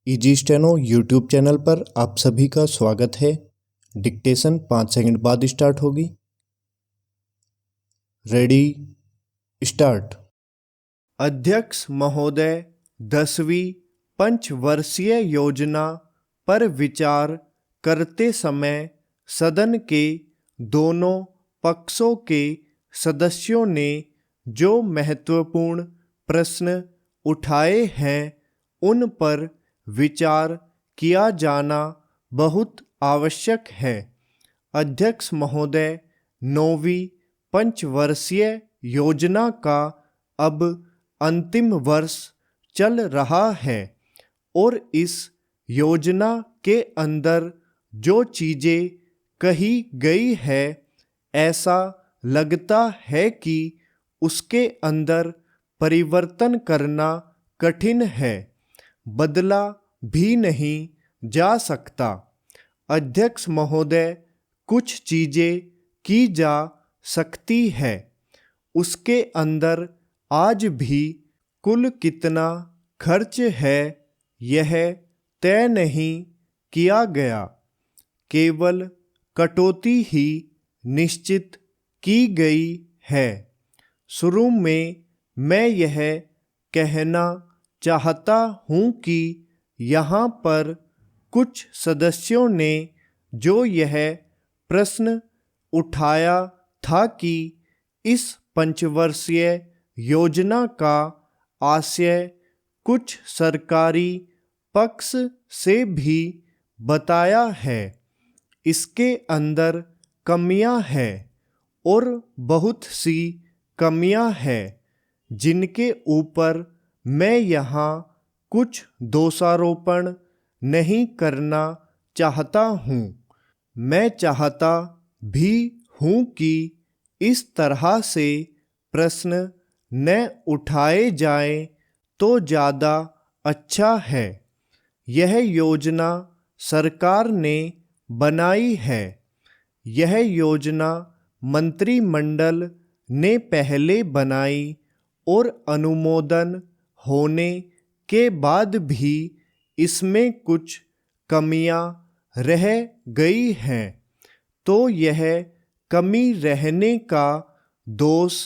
Easy steno YouTube channel पर आप सभी का स्वागत है। डिक्टेशन 5 सेकंड बाद स्टार्ट होगी। Ready start. अध्यक्ष महोदय, 10वीं पंचवर्षीय योजना पर विचार करते समय सदन के दोनों पक्षों के सदस्यों ने जो महत्वपूर्ण प्रश्न उठाए हैं उन पर विचार किया जाना बहुत आवश्यक है। अध्यक्ष महोदय, 9वीं पंचवर्षीय योजना का अब अंतिम वर्ष चल रहा है और इस योजना के अंदर जो चीज़ें कही गई है, ऐसा लगता है कि उसके अंदर परिवर्तन करना कठिन है, बदला भी नहीं जा सकता। अध्यक्ष महोदय, कुछ चीज़ें की जा सकती है, उसके अंदर आज भी कुल कितना खर्च है यह तय नहीं किया गया, केवल कटौती ही निश्चित की गई है। शुरू में मैं यह कहना चाहता हूँ कि यहाँ पर कुछ सदस्यों ने जो यह प्रश्न उठाया था कि इस पंचवर्षीय योजना का आशय कुछ सरकारी पक्ष से भी बताया है, इसके अंदर कमियां हैं और बहुत सी कमियां हैं जिनके ऊपर मैं यहाँ कुछ दोषारोपण नहीं करना चाहता हूँ। मैं चाहता भी हूँ कि इस तरह से प्रश्न न उठाए जाएं तो ज़्यादा अच्छा है। यह योजना सरकार ने बनाई है। यह योजना मंत्रिमंडल ने पहले बनाई और अनुमोदन होने के बाद भी इसमें कुछ कमियां रह गई हैं, तो यह कमी रहने का दोष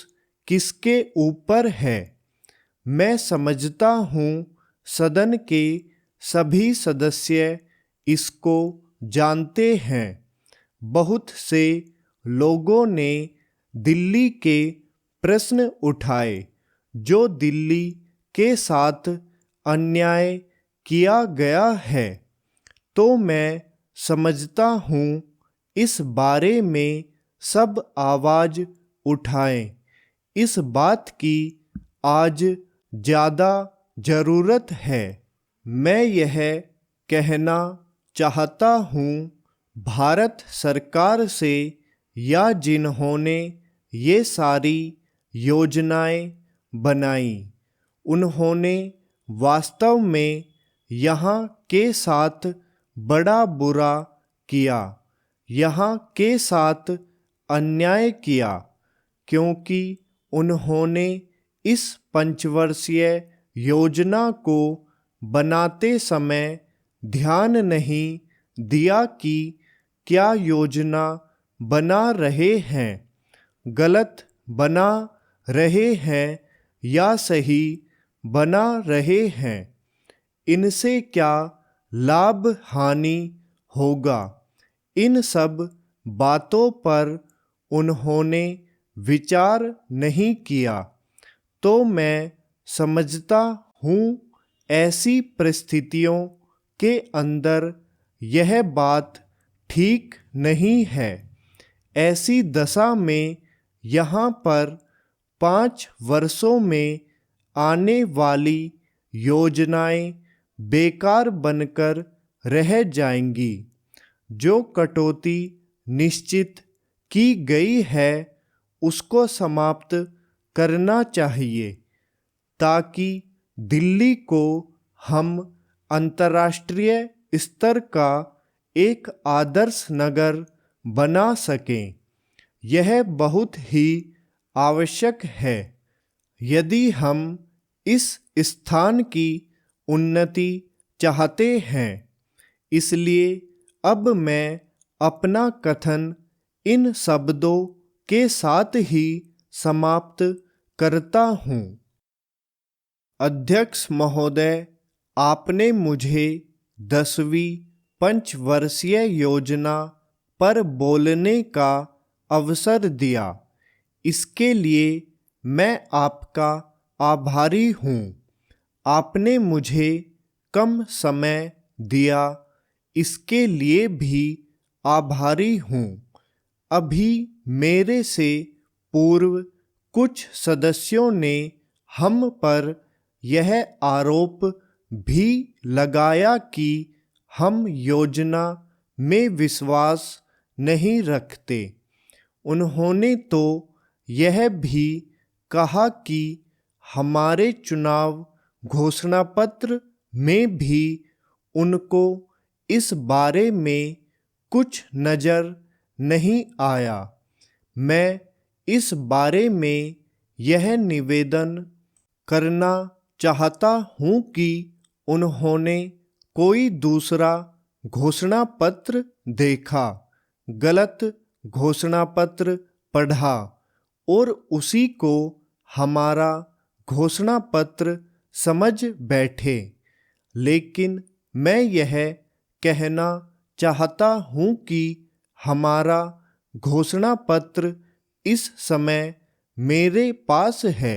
किसके ऊपर है? मैं समझता हूँ सदन के सभी सदस्य इसको जानते हैं। बहुत से लोगों ने दिल्ली के प्रश्न उठाए, जो दिल्ली के साथ अन्याय किया गया है, तो मैं समझता हूँ इस बारे में सब आवाज़ उठाएं। इस बात की आज ज़्यादा ज़रूरत है। मैं यह कहना चाहता हूँ भारत सरकार से या जिन्होंने ये सारी योजनाएं बनाई, उन्होंने वास्तव में यहाँ के साथ बड़ा बुरा किया, यहाँ के साथ अन्याय किया, क्योंकि उन्होंने इस पंचवर्षीय योजना को बनाते समय ध्यान नहीं दिया कि क्या योजना बना रहे हैं, गलत बना रहे हैं या सही बना रहे हैं, इनसे क्या लाभ हानि होगा। इन सब बातों पर उन्होंने विचार नहीं किया, तो मैं समझता हूँ ऐसी परिस्थितियों के अंदर यह बात ठीक नहीं है। ऐसी दशा में यहाँ पर 5 वर्षों में आने वाली योजनाएं बेकार बनकर रह जाएंगी। जो कटौती निश्चित की गई है उसको समाप्त करना चाहिए, ताकि दिल्ली को हम अंतर्राष्ट्रीय स्तर का एक आदर्श नगर बना सकें। यह बहुत ही आवश्यक है। यदि हम इस स्थान की उन्नति चाहते हैं। इसलिए अब मैं अपना कथन इन शब्दों के साथ ही समाप्त करता हूँ। अध्यक्ष महोदय, आपने मुझे 10वीं पंचवर्षीय योजना पर बोलने का अवसर दिया। इसके लिए मैं आपका आभारी हूँ। आपने मुझे कम समय दिया, इसके लिए भी आभारी हूँ। अभी मेरे से पूर्व कुछ सदस्यों ने हम पर यह आरोप भी लगाया कि हम योजना में विश्वास नहीं रखते। उन्होंने तो यह भी कहा कि हमारे चुनाव घोषणा पत्र में भी उनको इस बारे में कुछ नज़र नहीं आया। मैं इस बारे में यह निवेदन करना चाहता हूँ कि उन्होंने कोई दूसरा घोषणा पत्र देखा, गलत घोषणा पत्र पढ़ा और उसी को हमारा घोषणा पत्र समझ बैठे। लेकिन मैं यह कहना चाहता हूँ कि हमारा घोषणा पत्र इस समय मेरे पास है।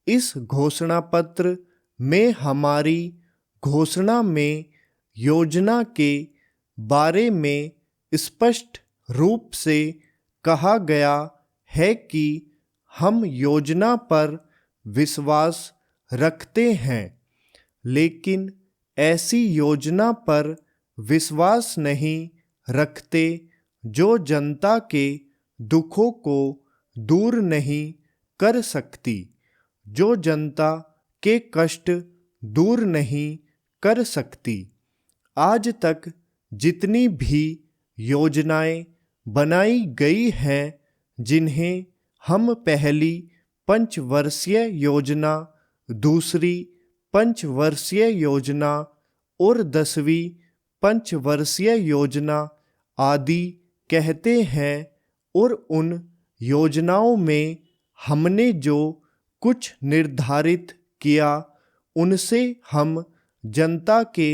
इस घोषणा पत्र में हमारी घोषणा में योजना के बारे में स्पष्ट रूप से कहा गया है कि हम योजना पर विश्वास रखते हैं, लेकिन ऐसी योजना पर विश्वास नहीं रखते जो जनता के दुखों को दूर नहीं कर सकती, जो जनता के कष्ट दूर नहीं कर सकती। आज तक जितनी भी योजनाएं बनाई गई हैं, जिन्हें हम पहली पंचवर्षीय योजना, दूसरी पंचवर्षीय योजना और 10वीं पंचवर्षीय योजना आदि कहते हैं, और उन योजनाओं में हमने जो कुछ निर्धारित किया, उनसे हम जनता के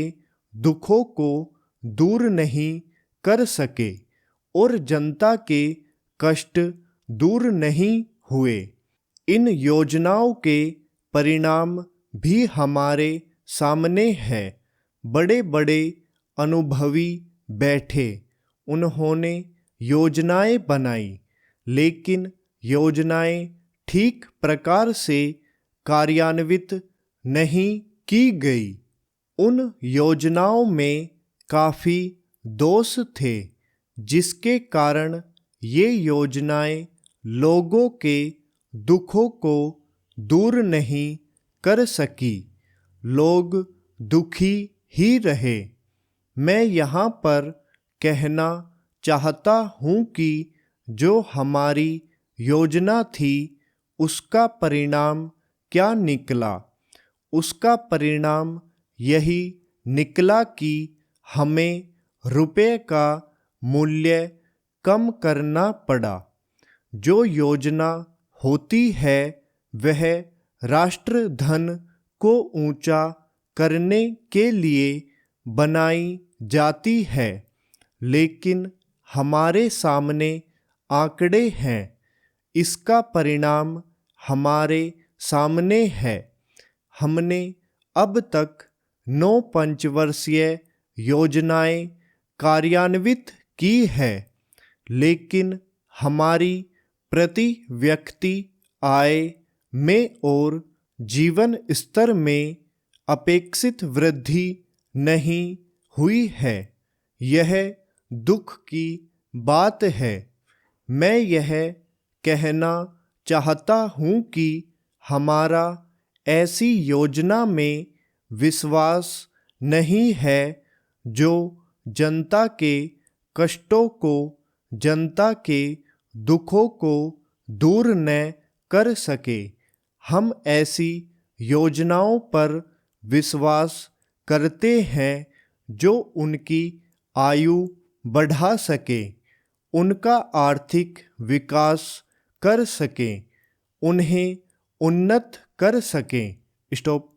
दुखों को दूर नहीं कर सके और जनता के कष्ट दूर नहीं हुए। इन योजनाओं के परिणाम भी हमारे सामने हैं। बड़े बड़े अनुभवी बैठे, उन्होंने योजनाएं बनाई, लेकिन योजनाएं ठीक प्रकार से कार्यान्वित नहीं की गई। उन योजनाओं में काफ़ी दोष थे, जिसके कारण ये योजनाएं लोगों के दुखों को दूर नहीं कर सकी। लोग दुखी ही रहे। मैं यहाँ पर कहना चाहता हूँ कि जो हमारी योजना थी, उसका परिणाम क्या निकला? उसका परिणाम यही निकला कि हमें रुपये का मूल्य कम करना पड़ा। जो योजना होती है वह राष्ट्र धन को ऊंचा करने के लिए बनाई जाती है, लेकिन हमारे सामने आंकड़े हैं। इसका परिणाम हमारे सामने है। हमने अब तक 9 पंचवर्षीय योजनाएं कार्यान्वित की है, लेकिन हमारी प्रति व्यक्ति आय में और जीवन स्तर में अपेक्षित वृद्धि नहीं हुई है। यह दुख की बात है। मैं यह कहना चाहता हूँ कि हमारा ऐसी योजना में विश्वास नहीं है जो जनता के कष्टों को, जनता के दुखों को दूर न कर सके। हम ऐसी योजनाओं पर विश्वास करते हैं जो उनकी आयु बढ़ा सके, उनका आर्थिक विकास कर सकें, उन्हें उन्नत कर सकें। स्टॉप।